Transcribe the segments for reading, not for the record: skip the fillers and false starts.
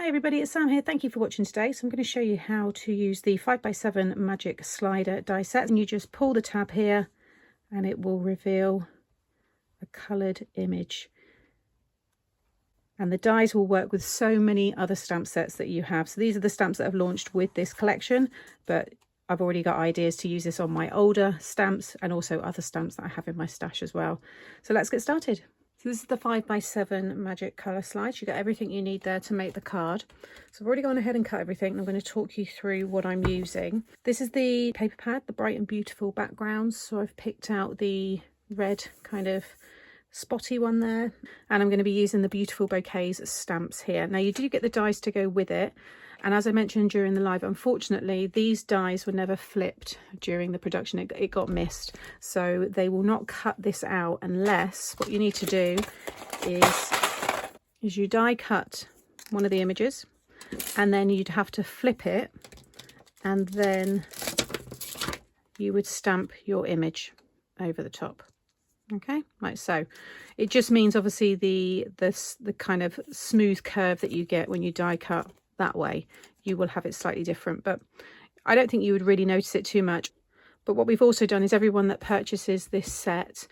Hi everybody, it's Sam here. Thank you for watching today. So I'm going to show you how to use the 5x7 Magic Slider die set. And you just pull the tab here and it will reveal a coloured image. And the dies will work with so many other stamp sets that you have. So these are the stamps that have launched with this collection, but I've already got ideas to use this on my older stamps and also other stamps that I have in my stash as well. So let's get started. So this is the 5x7 Magic Colour Slides. You've got everything you need there to make the card. So I've already gone ahead and cut everything, and I'm going to talk you through what I'm using. This is the paper pad, the bright and beautiful backgrounds. So I've picked out the red kind of spotty one there, and I'm going to be using the beautiful Bouquets stamps here. Now you do get the dies to go with it, and as I mentioned during the live, unfortunately these dies were never flipped during the production. It got missed, so they will not cut this out unless what you need to do is you die cut one of the images, and then you'd have to flip it, and then you would stamp your image over the top. Okay, like so. It just means obviously the kind of smooth curve that you get when you die cut that way, you will have it slightly different, but I don't think you would really notice it too much. But what we've also done is everyone that purchases this set,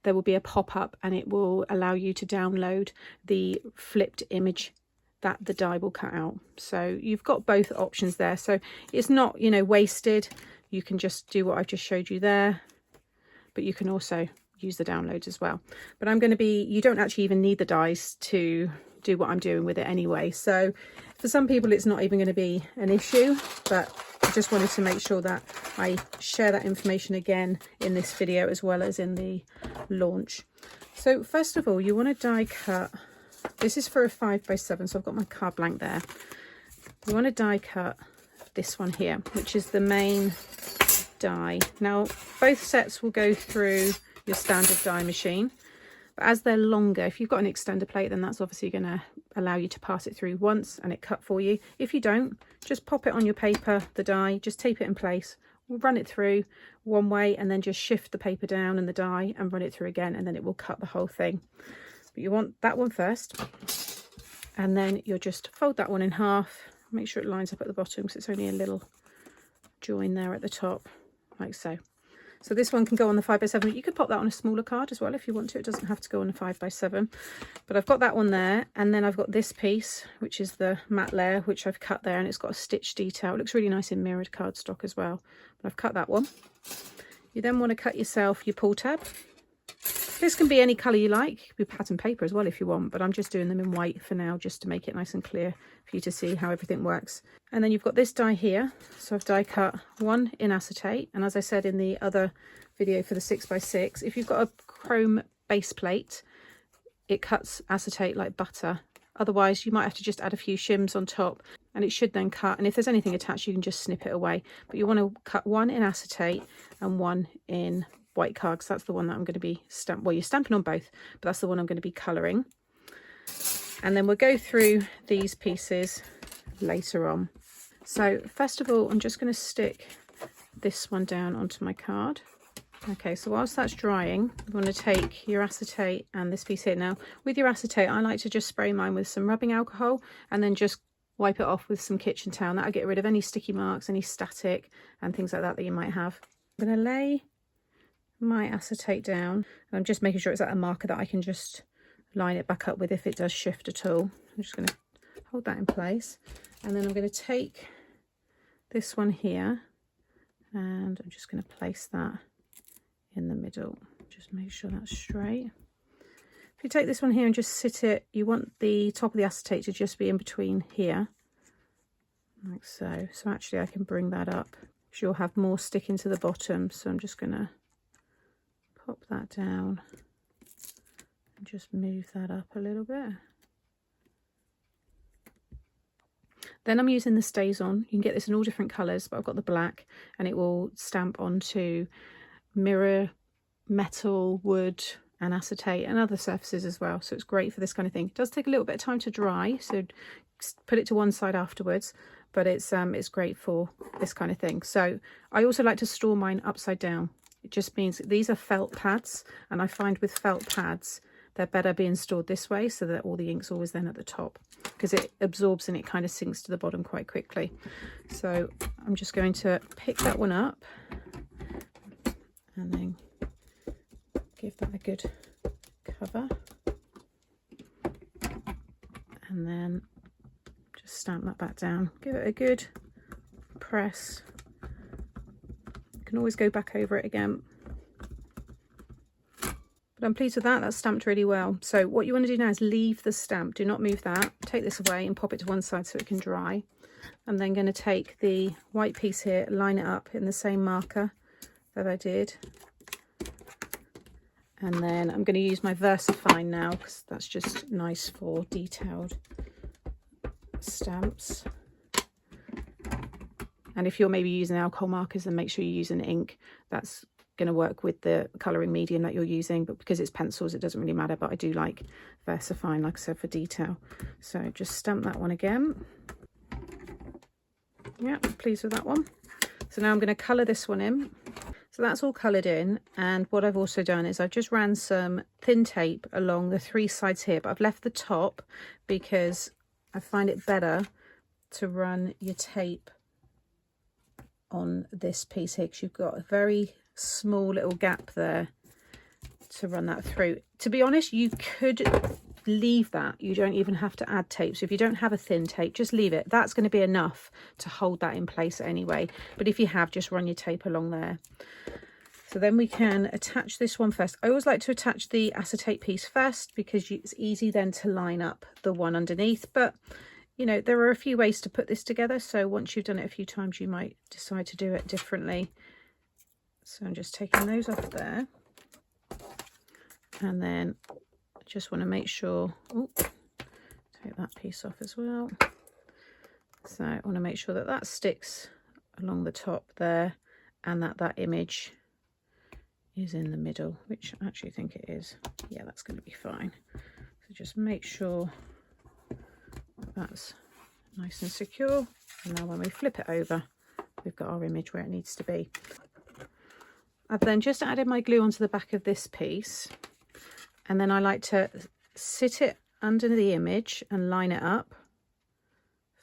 there will be a pop-up and it will allow you to download the flipped image that the die will cut out. So you've got both options there, so it's not, you know, wasted. You can just do what I've just showed you there, but you can also use the downloads as well. But I'm going to be, you don't actually even need the dies to do what I'm doing with it anyway, so for some people it's not even going to be an issue, but I just wanted to make sure that I share that information again in this video as well as in the launch. So first of all, you want to die cut, this is for a 5x7, so I've got my card blank there. You want to die cut this one here, which is the main die. Now both sets will go through your standard die machine, but as they're longer, if you've got an extender plate, then that's obviously going to allow you to pass it through once and it cut for you. If you don't, just pop it on your paper, the die, just tape it in place, we'll run it through one way and then just shift the paper down and the die and run it through again, and then it will cut the whole thing. But you want that one first, and then you'll just fold that one in half, make sure it lines up at the bottom because it's only a little join there at the top, like so. So this one can go on the 5x7. You could pop that on a smaller card as well if you want to. It doesn't have to go on a 5x7. But I've got that one there. And then I've got this piece, which is the matte layer, which I've cut there. And it's got a stitch detail. It looks really nice in mirrored cardstock as well. But I've cut that one. You then want to cut yourself your pull tab. This can be any colour you like. It could be pattern paper as well if you want. But I'm just doing them in white for now, just to make it nice and clear for you to see how everything works. And then you've got this die here. So I've die cut one in acetate. And as I said in the other video for the 6x6, if you've got a chrome base plate, it cuts acetate like butter. Otherwise, you might have to just add a few shims on top and it should then cut. And if there's anything attached, you can just snip it away. But you want to cut one in acetate and one in white card, because that's the one that I'm going to be well, you're stamping on both, but that's the one I'm going to be colouring. And then we'll go through these pieces later on. So first of all, I'm just going to stick this one down onto my card. Okay, so whilst that's drying, you want to take your acetate and this piece here. Now with your acetate, I like to just spray mine with some rubbing alcohol and then just wipe it off with some kitchen towel. That'll get rid of any sticky marks, any static and things like that that you might have. I'm going to lay my acetate down, and I'm just making sure it's at a marker that I can just line it back up with if it does shift at all. I'm just going to hold that in place, and then I'm going to take this one here and I'm just going to place that in the middle. Just make sure that's straight. If you take this one here and just sit it, you want the top of the acetate to just be in between here, like so. So actually I can bring that up because you'll have more sticking to the bottom. So I'm just going to pop that down and just move that up a little bit. Then I'm using the StazOn. You can get this in all different colours, but I've got the black, and it will stamp onto mirror, metal, wood and acetate and other surfaces as well. So it's great for this kind of thing. It does take a little bit of time to dry, so put it to one side afterwards, but it's great for this kind of thing. So I also like to store mine upside down. It just means these are felt pads, and I find with felt pads they're better being stored this way, so that all the ink's always then at the top, because it absorbs and it kind of sinks to the bottom quite quickly. So I'm just going to pick that one up and then give that a good cover, and then just stamp that back down, give it a good press. You can always go back over it again. But I'm pleased with that, that's stamped really well. So what you want to do now is leave the stamp, do not move that, take this away and pop it to one side so it can dry. I'm then going to take the white piece here, line it up in the same marker that I did, and then I'm going to use my VersaFine now, because that's just nice for detailed stamps. And if you're maybe using alcohol markers, then make sure you use an ink that's going to work with the colouring medium that you're using, but because it's pencils it doesn't really matter. But I do like VersaFine, like I said, for detail. So just stamp that one again. Yeah, pleased with that one. So now I'm going to colour this one in. So that's all coloured in, and what I've also done is I've just ran some thin tape along the 3 sides here, but I've left the top because I find it better to run your tape on this piece here, because you've got a very small little gap there to run that through. To be honest, you could leave that, you don't even have to add tape. So if you don't have a thin tape, just leave it, that's going to be enough to hold that in place anyway. But if you have, just run your tape along there. So then we can attach this one first. I always like to attach the acetate piece first, because it's easy then to line up the one underneath. But you know, there are a few ways to put this together, so once you've done it a few times you might decide to do it differently. So I'm just taking those off there, and then I just want to make sure, oh, take that piece off as well. So I want to make sure that that sticks along the top there, and that that image is in the middle, which I actually think it is. Yeah, that's going to be fine. So just make sure that's nice and secure, and now when we flip it over we've got our image where it needs to be. I've then just added my glue onto the back of this piece, and then I like to sit it under the image and line it up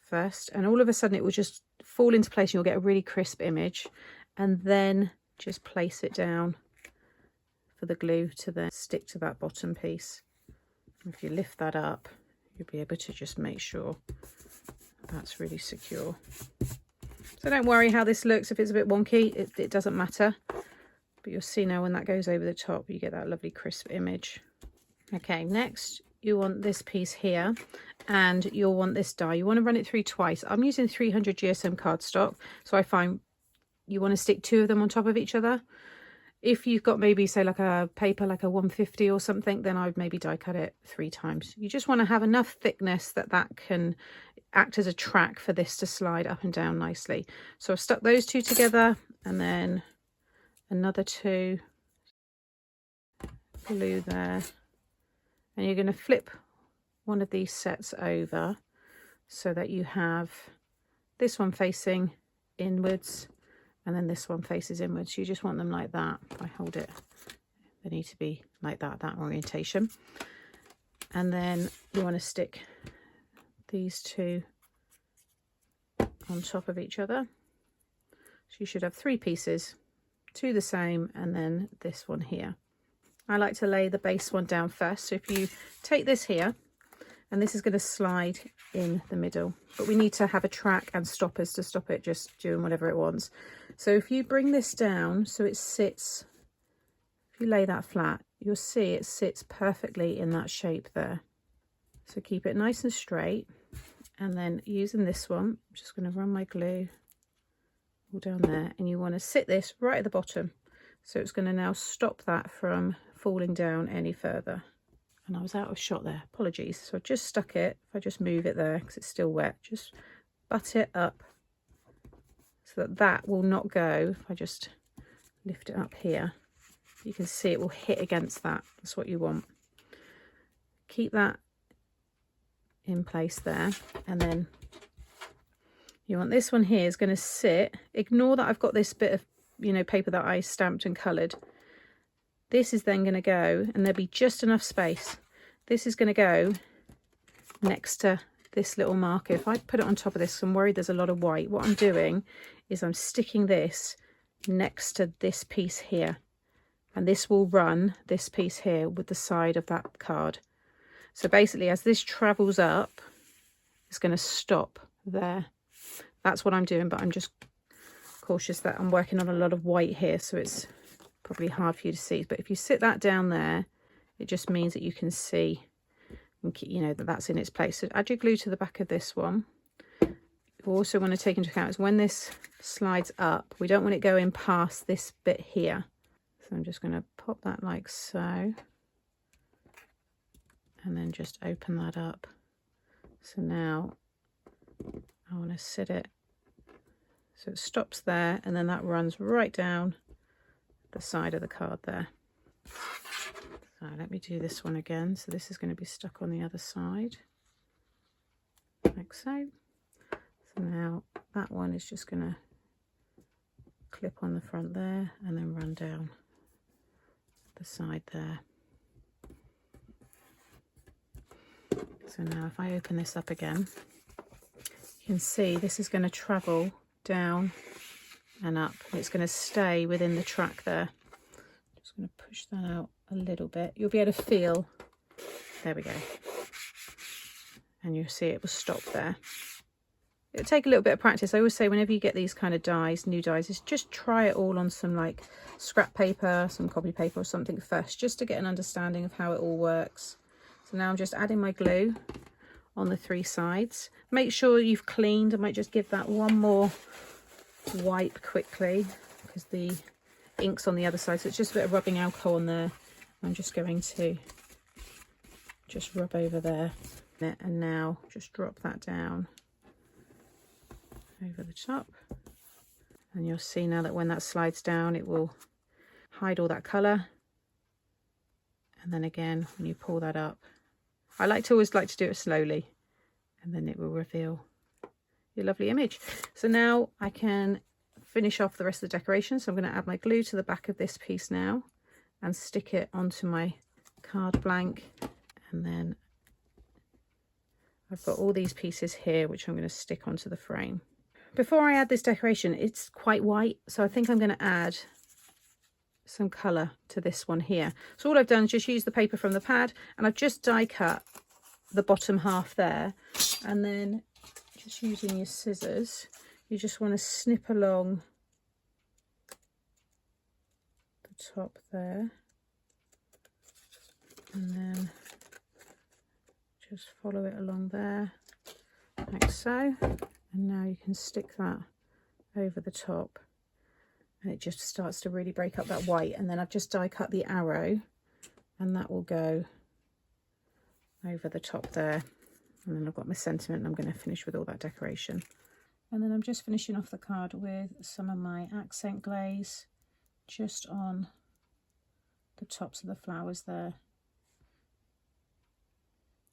first, and all of a sudden it will just fall into place and you'll get a really crisp image, and then just place it down for the glue to then stick to that bottom piece. If you lift that up, you'll be able to just make sure that's really secure. So don't worry how this looks if it's a bit wonky, it doesn't matter, but you'll see now when that goes over the top you get that lovely crisp image. Okay, next you want this piece here, and you'll want this die. You want to run it through twice. I'm using 300 GSM cardstock, so I find you want to stick 2 of them on top of each other. If you've got maybe say like a paper like a 150 or something, then I would maybe die cut it 3 times. You just want to have enough thickness that that can act as a track for this to slide up and down nicely. So I've stuck those 2 together, and then another 2, glue there, and you're going to flip one of these sets over so that you have this one facing inwards and then this one faces inwards. You just want them like that. If I hold it, they need to be like that, that orientation. And then you want to stick these 2 on top of each other. So you should have 3 pieces, 2 the same, and then this one here. I like to lay the base one down first. So if you take this here, and this is going to slide in the middle, but we need to have a track and stoppers to stop it just doing whatever it wants. So if you bring this down so it sits, if you lay that flat, you'll see it sits perfectly in that shape there. So keep it nice and straight, and then using this one, I'm just going to run my glue all down there, and you want to sit this right at the bottom, so it's going to now stop that from falling down any further. And I was out of shot there, apologies. So I just stuck it. If I just move it there because it's still wet, just butt it up so that that will not go. If I just lift it up here, you can see it will hit against that. That's what you want. Keep that in place there, and then you want this one here is going to sit. Ignore that I've got this bit of, you know, paper that I stamped and coloured. This is then going to go, and there'll be just enough space. This is going to go next to this little marker. If I put it on top of this, I'm worried there's a lot of white. What I'm doing is I'm sticking this next to this piece here, and this will run this piece here with the side of that card. So basically, as this travels up, it's going to stop there. That's what I'm doing, but I'm just cautious that I'm working on a lot of white here, so it's probably hard for you to see. But if you sit that down there, it just means that you can see, you know, that that's in its place. So add your glue to the back of this one. You also want to take into account is when this slides up, we don't want it going past this bit here. So I'm just going to pop that like so, and then just open that up. So now I want to sit it so it stops there, and then that runs right down the side of the card there. So let me do this one again. So this is going to be stuck on the other side, like so. So now that one is just going to clip on the front there and then run down the side there. So now if I open this up again, you can see this is going to travel down and up. It's going to stay within the track there. Just going to push that out a little bit. You'll be able to feel, there we go, and you'll see it will stop there. It'll take a little bit of practice. I always say whenever you get these kind of dies, new dies, is just try it all on some like scrap paper, some copy paper or something first, just to get an understanding of how it all works. So now I'm just adding my glue on the 3 sides. Make sure you've cleaned. I might just give that one more wipe quickly because the ink's on the other side, so it's just a bit of rubbing alcohol on there. I'm just going to just rub over there, and now just drop that down over the top, and you'll see now that when that slides down it will hide all that colour, and then again when you pull that up, I always like to do it slowly, and then it will reveal your lovely image. So now I can finish off the rest of the decoration. So I'm going to add my glue to the back of this piece now and stick it onto my card blank, and then I've got all these pieces here which I'm going to stick onto the frame. Before I add this decoration, it's quite white, so I think I'm going to add some colour to this one here. So all I've done is just use the paper from the pad, and I've just die cut the bottom half there, and then just using your scissors, you just want to snip along the top there, and then just follow it along there like so, and now you can stick that over the top, and it just starts to really break up that white. And then I've just die cut the arrow, and that will go over the top there, and then I've got my sentiment, and I'm going to finish with all that decoration. And then I'm just finishing off the card with some of my accent glaze just on the tops of the flowers there.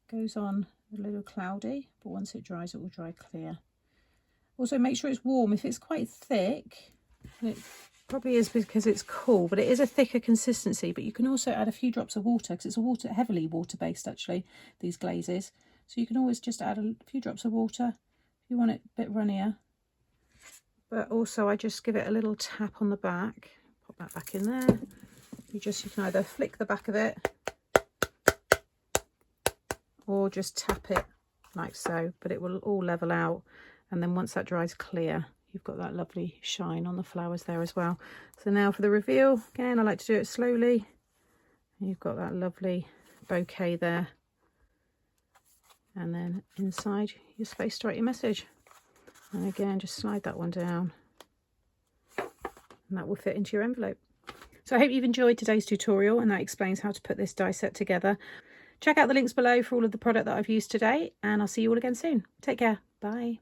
Goes on a little cloudy, but once it dries it will dry clear. Also make sure it's warm. If it's quite thick, and it probably is because it's cool, but it is a thicker consistency, but you can also add a few drops of water because it's heavily water based actually, these glazes. So you can always just add a few drops of water if you want it a bit runnier. But also I just give it a little tap on the back, pop that back in there. You can either flick the back of it or just tap it like so, but it will all level out. And then once that dries clear, you've got that lovely shine on the flowers there as well. So now for the reveal, again, I like to do it slowly. You've got that lovely bouquet there. And then inside your space to write your message. And again, just slide that one down, and that will fit into your envelope. So I hope you've enjoyed today's tutorial, and that explains how to put this die set together. Check out the links below for all of the product that I've used today, and I'll see you all again soon. Take care. Bye.